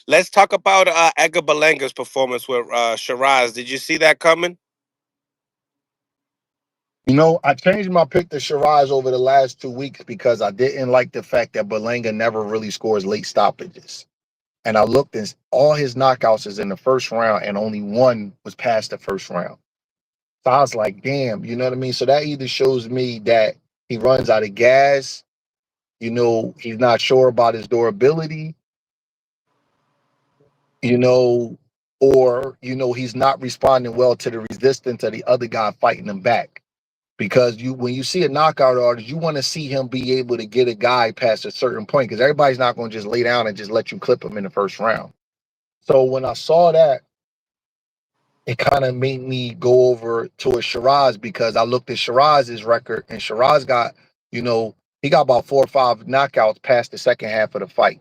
Let's talk about Edgar Berlenga's performance with Sheeraz. Did you see that coming? I changed my pick to Shiraz over the last 2 weeks because I didn't like the fact that Berlenga never really scores late stoppages. And I looked and all his knockouts is in the first round, and only one was past the first round. So I was like, damn, you know what I mean? So that either shows me that he runs out of gas, he's not sure about his durability, you know, or, he's not responding well to the resistance of the other guy fighting him back. Because when you see a knockout artist, you want to see him be able to get a guy past a certain point because everybody's not going to just lay down and just let you clip him in the first round. So when I saw that, it kind of made me go over to a Shiraz because I looked at Shiraz's record and Shiraz got, he got about 4 or 5 knockouts past the second half of the fight.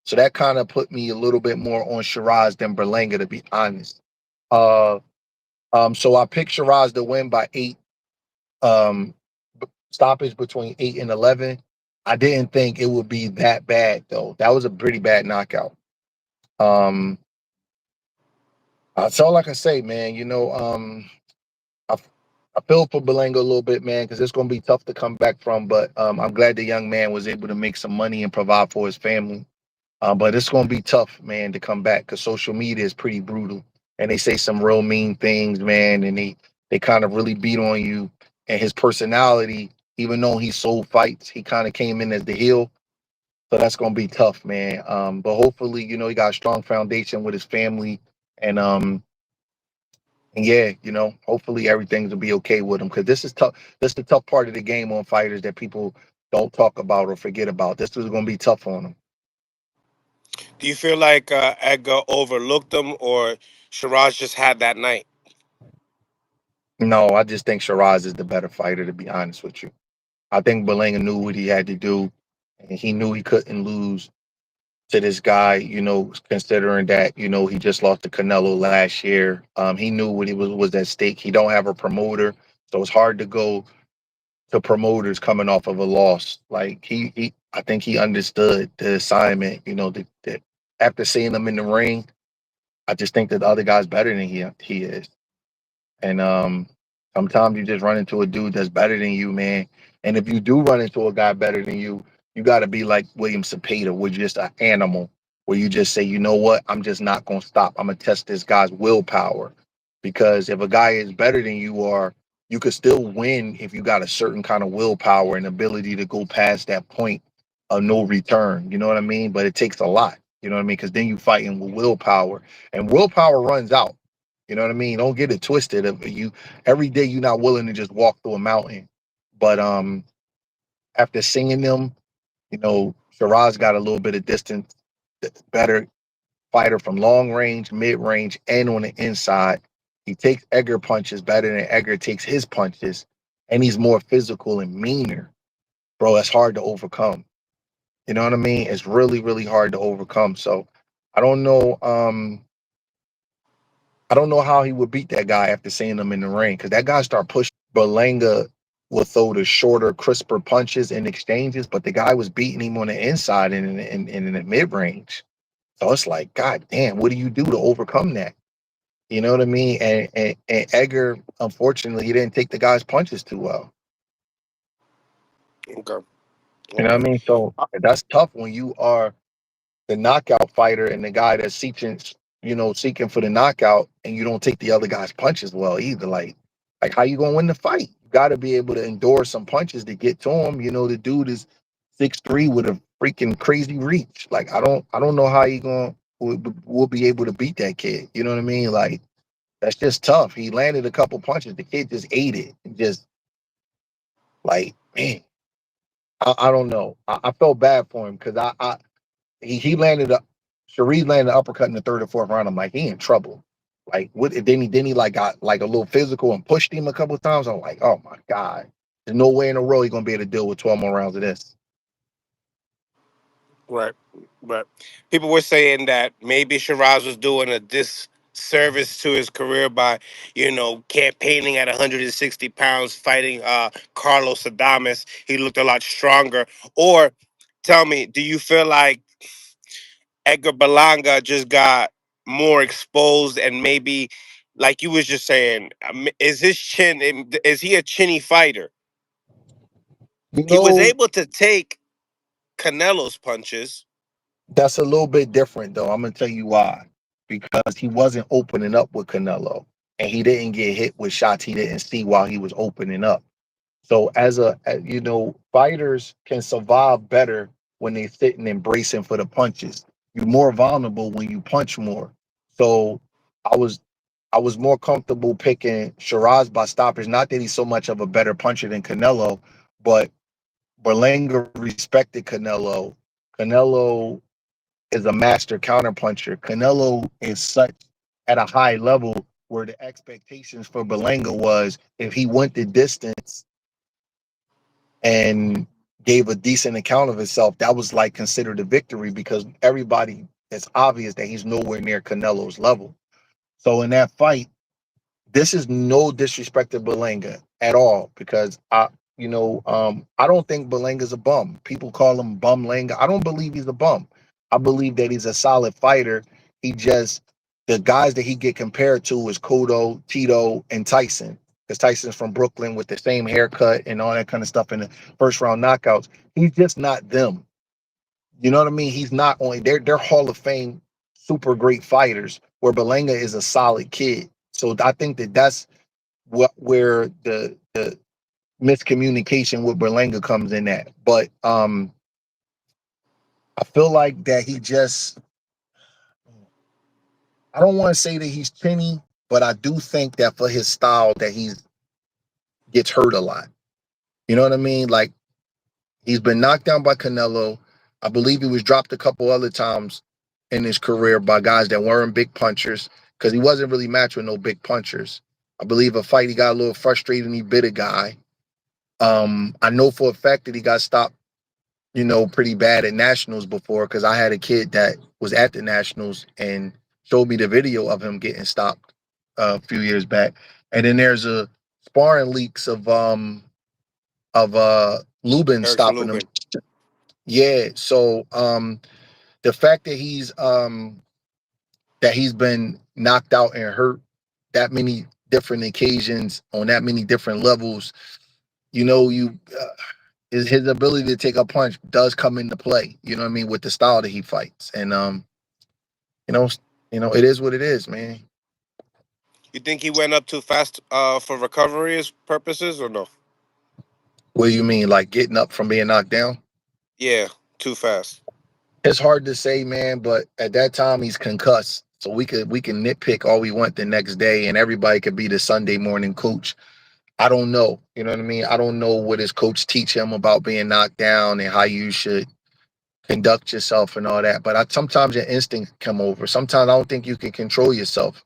So that kind of put me a little bit more on Shiraz than Berlanga, to be honest. Uh, so I picked Shiraz to win by 8. Um, Stoppage between 8 and 11. I didn't think it would be that bad though. That was a pretty bad knockout. Um, that's all I can say, man. I, I feel for Berlenga a little bit, man, because it's going to be tough to come back from. But I'm glad the young man was able to make some money and provide for his family. But it's going to be tough, man, to come back because social media is pretty brutal, and they say some real mean things, man, and they kind of really beat on you. And his personality, even though he sold fights, he kind of came in as the heel. So that's going to be tough, man. But hopefully, he got a strong foundation with his family, and yeah, hopefully everything's will be okay with him because this is tough. This is the tough part of the game on fighters that people don't talk about or forget about. This is going to be tough on them. Do you feel like Edgar overlooked him, or Shiraz just had that night? No, I just think Shiraz is the better fighter, to be honest with you. I think Berlanga knew what he had to do, and he knew he couldn't lose to this guy, considering that, he just lost to Canelo last year. He knew what he was at stake. He don't have a promoter, so it's hard to go to promoters coming off of a loss. Like he I think he understood the assignment, that after seeing him in the ring, I just think that the other guy's better than he is. And sometimes you just run into a dude that's better than you, man. And if you do run into a guy better than you got to be like William Cepeda, where you're just an animal, where you just say, you know what, I'm just not going to stop. I'm going to test this guy's willpower. Because if a guy is better than you are, you could still win if you got a certain kind of willpower and ability to go past that point of no return. You know what I mean? But it takes a lot. You know what I mean? Because then you fighting with willpower, and willpower runs out. You know what I mean? Don't get it twisted. If you every day you're not willing to just walk through a mountain. But after seeing them, Shiraz got a little bit of distance, better fighter from long range, mid range, and on the inside. He takes Edgar punches better than Edgar takes his punches, and he's more physical and meaner. Bro, that's hard to overcome. You know what I mean? It's really, really hard to overcome. So I don't know. I don't know how he would beat that guy after seeing him in the ring because that guy start pushing. Berlenga will throw the shorter, crisper punches in exchanges, but the guy was beating him on the inside and in the mid range. So it's like, God damn, what do you do to overcome that? You know what I mean? And Edgar, unfortunately, he didn't take the guy's punches too well. Okay. You know what I Okay. mean? So that's tough when you are the knockout fighter and the guy that's seeking for the knockout, and you don't take the other guy's punches well either. Like how you gonna win the fight? You got to be able to endure some punches to get to him. The dude is 6'3" with a freaking crazy reach. Like I don't know how he gonna will be able to beat that kid. You know what I mean? Like that's just tough. He landed a couple punches. The kid just ate it. And just like man, I don't know. I felt bad for him because he landed a Sheeraz landed an uppercut in the third or fourth round. I'm like, he in trouble. Like what then he like got like a little physical and pushed him a couple of times. I'm like, oh my God. There's no way in a row he's gonna be able to deal with 12 more rounds of this. Right. But people were saying that maybe Shiraz was doing a disservice to his career by, campaigning at 160 pounds, fighting Carlos Adames. He looked a lot stronger. Or tell me, do you feel like Edgar Berlanga just got more exposed, and maybe, like you was just saying, is his chin? Is he a chinny fighter? You He was know, able to take Canelo's punches. that's a little bit different though. I'm gonna tell you why. Because he wasn't opening up with Canelo, and he didn't get hit with shots he didn't see while he was opening up. So fighters can survive better when they're sitting and bracing for the punches. You're more vulnerable when you punch more. So I was I was more comfortable picking Shiraz by stoppage. Not that he's so much of a better puncher than Canelo, but Berlenga respected Canelo. Canelo is a master counterpuncher. Canelo is such at a high level where the expectations for Berlenga was if he went the distance and gave a decent account of himself, that was like considered a victory because everybody, it's obvious that he's nowhere near Canelo's level. So in that fight, this is no disrespect to Berlenga at all because I don't think Berlenga's a bum. People call him bum Lenga. I don't believe he's a bum. I believe that he's a solid fighter. He just the guys that he get compared to is Cotto, Tito, and Tyson. Because Tyson's from Brooklyn with the same haircut and all that kind of stuff in the first round knockouts. He's just not them. You know what I mean? He's not only they're Hall of Fame super great fighters where Berlenga is a solid kid. So I think that that's where the miscommunication with Berlenga comes in at. But I feel like that he just I don't want to say that he's chinny, but I do think that for his style that he's gets hurt a lot. You know what I mean? Like he's been knocked down by Canelo. I believe he was dropped a couple other times in his career by guys that weren't big punchers because he wasn't really matched with no big punchers. I believe a fight he got a little frustrated and he bit a guy. I know for a fact that he got stopped, pretty bad at nationals before because I had a kid that was at the nationals and showed me the video of him getting stopped a few years back. And then there's a sparring leaks of Lubin Erickson stopping him. Lubin. Yeah, so the fact that he's been knocked out and hurt that many different occasions on that many different levels, you his ability to take a punch does come into play. You know what I mean with the style that he fights, and you know, it is what it is, man. You think he went up too fast for recovery purposes, or no? What do you mean, like getting up from being knocked down? Yeah, too fast. It's hard to say, man, but at that time he's concussed. So we can nitpick all we want the next day, and everybody could be the Sunday morning coach. I don't know. You know what I mean? I don't know what his coach teach him about being knocked down and how you should conduct yourself and all that. But sometimes your instincts come over. Sometimes I don't think you can control yourself.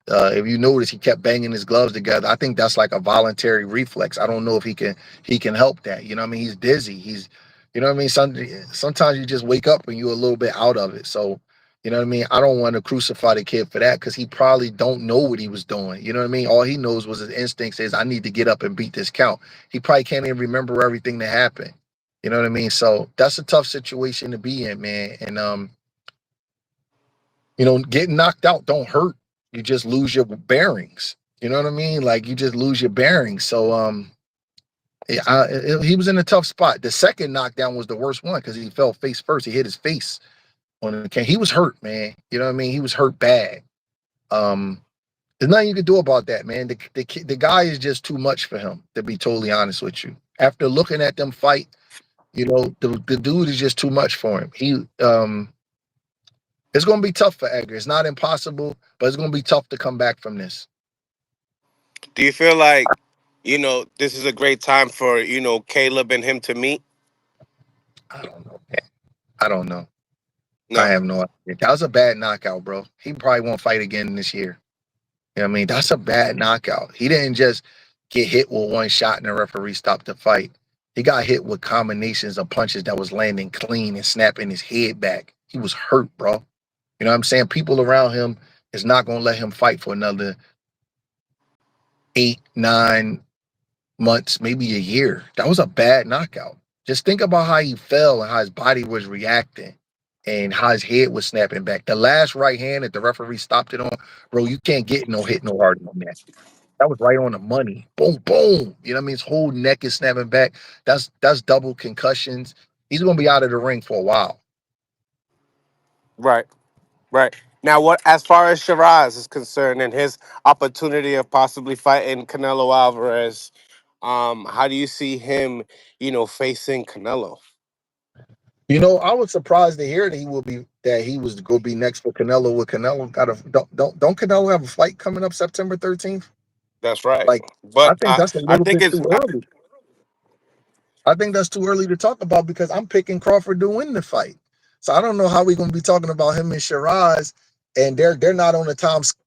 If you notice, he kept banging his gloves together. I think that's like a voluntary reflex. I don't know if he can help that. You know what I mean? He's dizzy. You know what I mean? Sometimes you just wake up and you're a little bit out of it. So, you know what I mean? I don't want to crucify the kid for that because he probably don't know what he was doing. You know what I mean? All he knows was his instinct says, I need to get up and beat this count. He probably can't even remember everything that happened. You know what I mean? So that's a tough situation to be in, man. And getting knocked out don't hurt. You just lose your bearings. You know what I mean? Like you just lose your bearings. So he was in a tough spot. The second knockdown was the worst one because he fell face first. He hit his face on the can. He was hurt, man. You know what I mean? He was hurt bad. Um, there's nothing you can do about that, man. The guy is just too much for him, to be totally honest with you. After looking at them fight, the dude is just too much for him. It's gonna be tough for Edgar. It's not impossible, but it's gonna be tough to come back from this. Do you feel like, this is a great time for, Caleb and him to meet? I don't know, man. I don't know. I No. have no idea. That was a bad knockout, bro. He probably won't fight again this year. You know what I mean? That's a bad knockout. He didn't just get hit with one shot and the referee stopped the fight. He got hit with combinations of punches that was landing clean and snapping his head back. He was hurt, bro. You know what I'm saying? People around him is not gonna let him fight for another 8, 9 months, maybe a year. That was a bad knockout. Just think about how he fell and how his body was reacting. and how his head was snapping back. The last right hand that the referee stopped it on, bro, you can't get no hit no harder than that. That was right on the money. Boom, boom. You know what I mean? His whole neck is snapping back. That's double concussions. He's gonna be out of the ring for a while. Right. Right. Now, what as far as Shiraz is concerned and his opportunity of possibly fighting Canelo Alvarez, how do you see him, facing Canelo? You know, I was surprised to hear that he was gonna be next for Canelo. With Canelo got a don't Canelo have a fight coming up September 13th? That's right. Like, I But think that's a I little think bit it's too early. I think that's too early to talk about because I'm picking Crawford to win the fight. So I don't know how we're gonna be talking about him and Shiraz, and they're not on the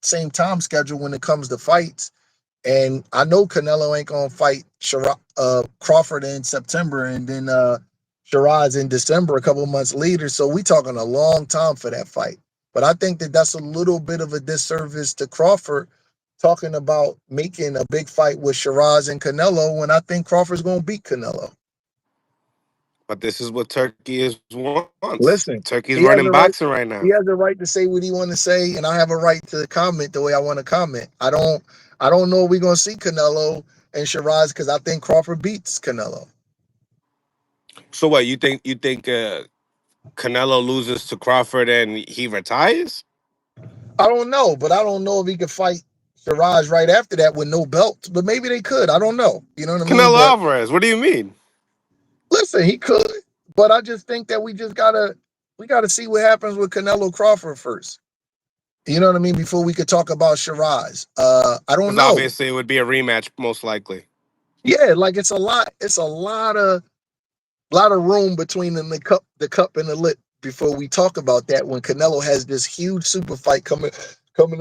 same time schedule when it comes to fights. And I know Canelo ain't gonna fight Crawford in September, and then Shiraz in December, a couple of months later. So we talking a long time for that fight. But I think that that's a little bit of a disservice to Crawford, talking about making a big fight with Shiraz and Canelo when I think Crawford's gonna beat Canelo. but this is what Turkey is wants. Listen, Turkey's he running has a right. boxing right now. He has a right to say what he want to say, and I have a right to comment the way I want to comment. I don't know if we're gonna see Canelo and Shiraz because I think Crawford beats Canelo. So what you think Canelo loses to Crawford and he retires? I don't know, but I don't know if he could fight Shiraz right after that with no belt. But maybe they could. I don't know. You know what I mean? Canelo But Alvarez. What do you mean? listen, he could. But I just think that we gotta see what happens with Canelo Crawford first. You know what I mean? Before we could talk about Shiraz. I don't Because know. obviously it would be a rematch most likely. Yeah, like it's a lot of room between the cup and the lip before we talk about that when Canelo has this huge super fight coming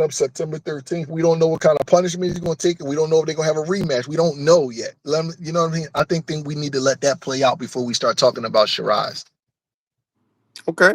up September 13th. We don't know what kind of punishment he's going to take, and we don't know if they're going to have a rematch. We don't know yet. You know what I mean? I think we need to let that play out before we start talking about Shiraz. Okay.